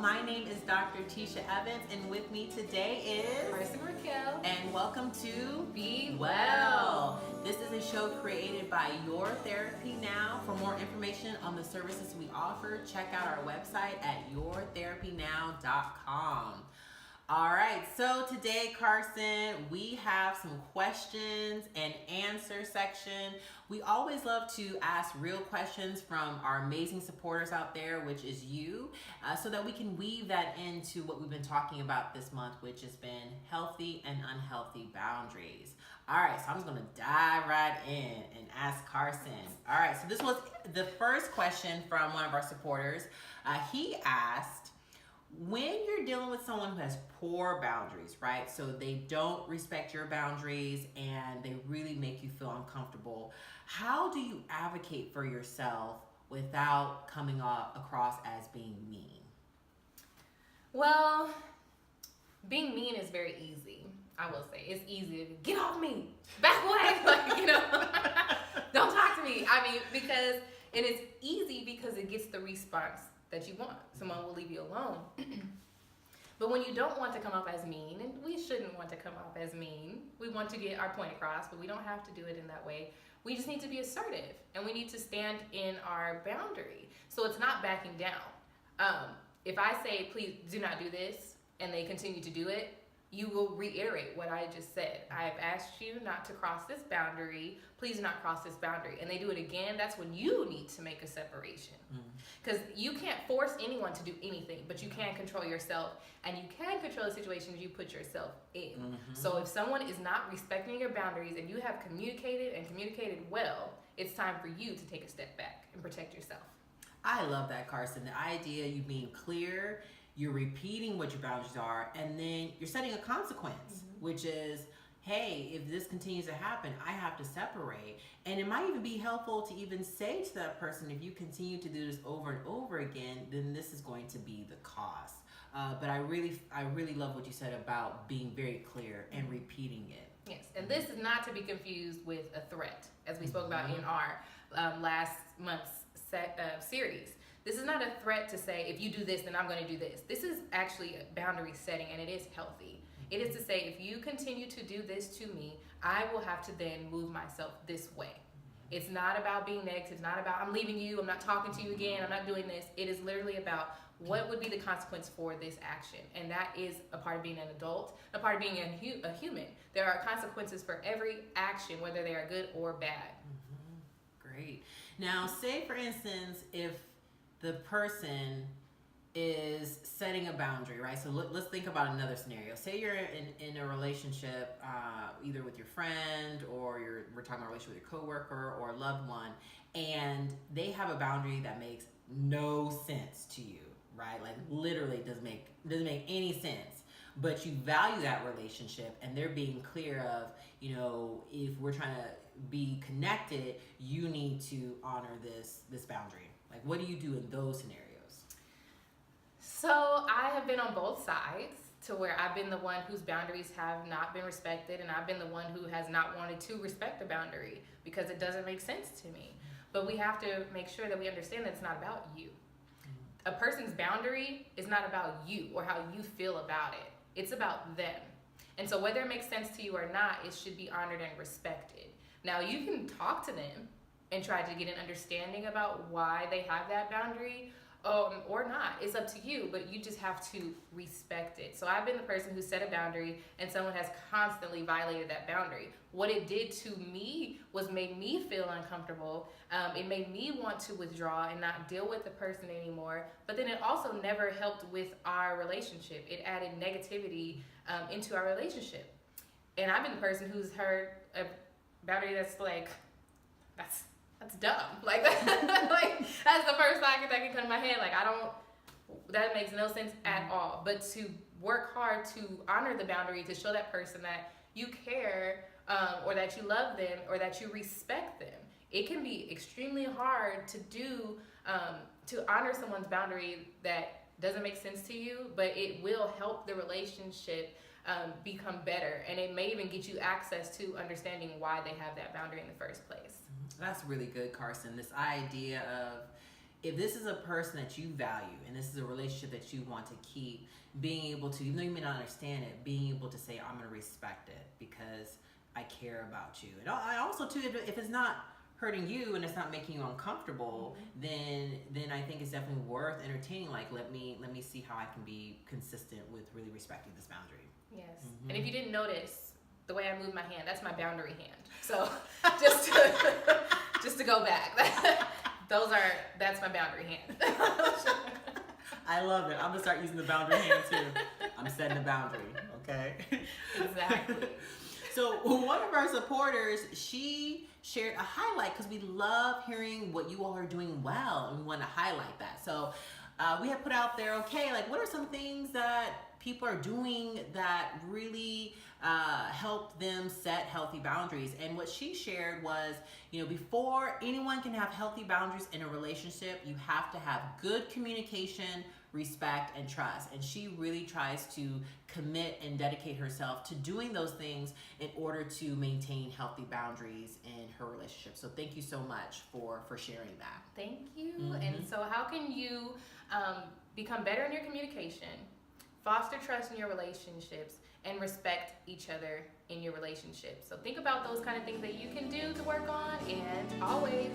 My name is Dr. Tisha Evans, and with me today is Carson Raquel. And welcome to Be Well. This is a show created by Your Therapy Now. For more information on the services we offer, check out our website at yourtherapynow.com. All right, so today, Carson, we have some questions and answer section. We always love to ask real questions from our amazing supporters out there, which is you, so that we can weave that into what we've been talking about this month, which has been healthy and unhealthy boundaries. All right, so I'm just gonna dive right in and ask Carson. All right, so this was the first question from one of our supporters. He asked, when you're dealing with someone who has poor boundaries, right? So they don't respect your boundaries and they really make you feel uncomfortable. How do you advocate for yourself without coming across as being mean? Well, being mean is very easy. I will say it's easy to get off me, back away, don't talk to me. I mean, and it's easy because it gets the response that you want. Someone will leave you alone. But when you don't want to come off as mean, and we shouldn't want to come off as mean, we want to get our point across, but we don't have to do it in that way. We just need to be assertive, and we need to stand in our boundary. So it's not backing down. If I say, please do not do this, and they continue to do it, you will reiterate what I just said. I have asked you not to cross this boundary. Please do not cross this boundary. And they do it again. That's when you need to make a separation. Because you can't force anyone to do anything, but you can control yourself, and you can control the situations you put yourself in. So if someone is not respecting your boundaries and you have communicated well, it's time for you to take a step back and protect yourself. I love that, Carson. The idea of you being clear, you're repeating what your boundaries are, and then you're setting a consequence, which is, hey, if this continues to happen, I have to separate. And it might even be helpful to even say to that person, if you continue to do this over and over again, then this is going to be the cost. But I really love what you said about being very clear and repeating it. Yes, and this is not to be confused with a threat, as we spoke about in our last month's series. This is not a threat to say, if you do this, then I'm going to do this. This is actually a boundary setting, and it is healthy. It is to say, if you continue to do this to me, I will have to then move myself this way. It's not about being negative. It's not about, I'm leaving you, I'm not talking to you again, I'm not doing this. It is literally about what would be the consequence for this action. And that is a part of being an adult, a part of being a human. There are consequences for every action, whether they are good or bad. Great. Now, say, for instance, if the person is setting a boundary, right? So let's think about another scenario. Say you're in a relationship, either with your friend or we're talking about a relationship with your coworker or a loved one, and they have a boundary that makes no sense to you, right? Like literally doesn't make any sense. But you value that relationship, and they're being clear of, if we're trying to be connected, you need to honor this boundary. Like, what do you do in those scenarios? So I have been on both sides, to where I've been the one whose boundaries have not been respected, and I've been the one who has not wanted to respect a boundary because it doesn't make sense to me. But we have to make sure that we understand that it's not about you. A person's boundary is not about you or how you feel about it. It's about them. And so whether it makes sense to you or not, it should be honored and respected. Now, you can talk to them and try to get an understanding about why they have that boundary, or not. It's up to you, but you just have to respect it. So I've been the person who set a boundary, and someone has constantly violated that boundary. What it did to me was made me feel uncomfortable. It made me want to withdraw and not deal with the person anymore. But then it also never helped with our relationship. It added negativity into our relationship. And I've been the person who's heard a boundary that's like, that's dumb. Like, that's the first thought that can come to my head. Like, that makes no sense at all. But to work hard to honor the boundary, to show that person that you care, or that you love them, or that you respect them. It can be extremely hard to do, to honor someone's boundary that doesn't make sense to you, but it will help the relationship become better. And it may even get you access to understanding why they have that boundary in the first place. That's really good, Carson. This idea of, if this is a person that you value and this is a relationship that you want to keep, being able to, even though you may not understand it, being able to say, I'm going to respect it because I care about you. And I also, too, if it's not hurting you and it's not making you uncomfortable, then I think it's definitely worth entertaining. Like, let me see how I can be consistent with really respecting this boundary. Yes. And if you didn't notice, the way I move my hand, that's my boundary hand. So just to go back, that's my boundary hand. I love it. I'm gonna start using the boundary hand too. I'm setting a boundary, okay? Exactly. So one of our supporters, she shared a highlight because we love hearing what you all are doing well, and we want to highlight that. So we have put out there, okay, like what are some things that people are doing that really help them set healthy boundaries? And what she shared was, before anyone can have healthy boundaries in a relationship, you have to have good communication, respect, and trust. And she really tries to commit and dedicate herself to doing those things in order to maintain healthy boundaries in her relationship. So thank you so much for sharing that. Thank you. And so how can you become better in your communication, foster trust in your relationships, and respect each other in your relationship? So think about those kind of things that you can do to work on, and always